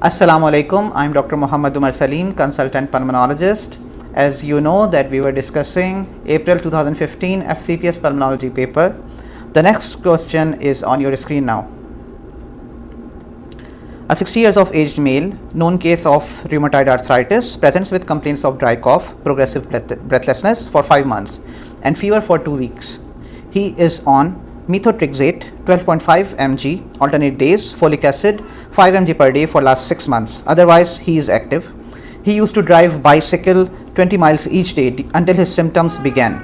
Assalamu alaikum. I'm Dr. Umar Salim, consultant pulmonologist. As you know that we were discussing April 2015 FCPS pulmonology paper. The next question is on your screen now. A 60 years of aged male, known case of rheumatoid arthritis, presents with complaints of dry cough, progressive breathlessness for 5 months and fever for 2 weeks. He is on methotrexate 12.5 mg alternate days, folic acid 5 mg per day for last 6 months. Otherwise, he is active. He used to drive bicycle 20 miles each day until his symptoms began.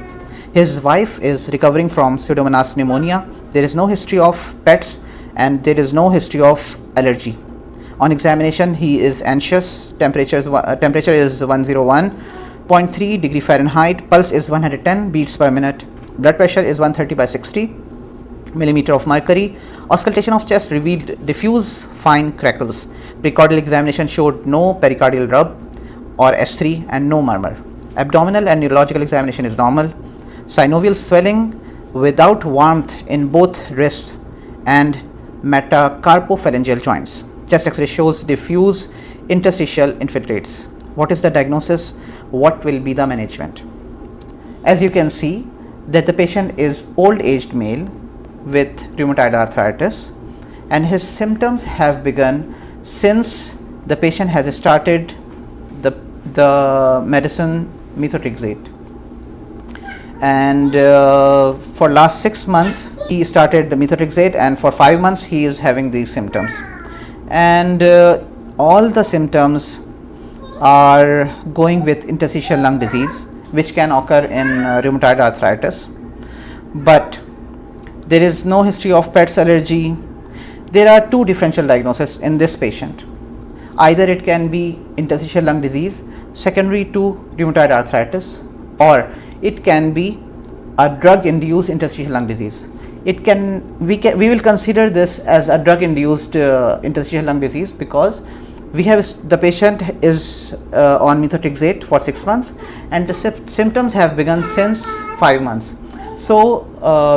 His wife is recovering from Pseudomonas pneumonia. There is no history of pets and there is no history of allergy. On examination, he is anxious. Temperature is 101.3 degree Fahrenheit. Pulse is 110 beats per minute. Blood pressure is 130/60 millimeter of mercury. Auscultation of chest revealed diffuse fine crackles. Precordial examination showed no pericardial rub or S3 and no murmur. Abdominal and neurological examination is normal. Synovial swelling without warmth in both wrists and metacarpophalangeal joints. Chest X-ray shows diffuse interstitial infiltrates. What is the diagnosis? What will be the management? As you can see that the patient is old aged male with rheumatoid arthritis and his symptoms have begun since the patient has started the medicine methotrexate, and for last 6 months he started the methotrexate, and for 5 months he is having these symptoms, and all the symptoms are going with interstitial lung disease, which can occur in rheumatoid arthritis, but there is no history of pets allergy. There are two differential diagnoses in this patient. Either it can be interstitial lung disease secondary to rheumatoid arthritis, or it can be a drug induced interstitial lung disease. We will consider this as a drug induced interstitial lung disease because the patient is on methotrexate for 6 months and the symptoms have begun since 5 months. So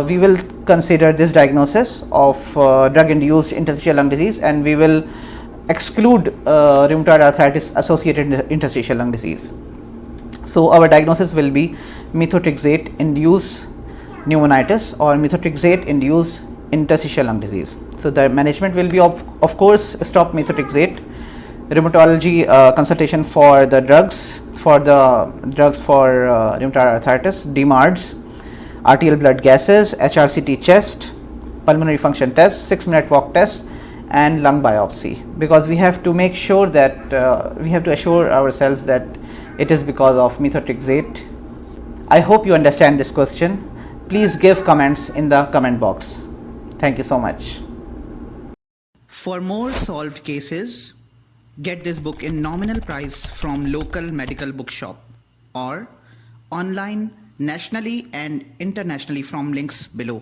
we will consider this diagnosis of drug induced interstitial lung disease, and we will exclude rheumatoid arthritis associated interstitial lung disease. So our diagnosis will be methotrexate induced pneumonitis or methotrexate induced interstitial lung disease. So the management will be of course stop methotrexate, rheumatology consultation for the drugs for rheumatoid arthritis, DMARDs, arterial blood gases, HRCT chest, pulmonary function test, 6-minute walk test, and lung biopsy, because we have to make sure that we have to assure ourselves that it is because of methotrexate. I hope you understand this question. Please give comments in the comment box. Thank you so much. For more solved cases, get this book in nominal price from local medical bookshop or online nationally and internationally from links below.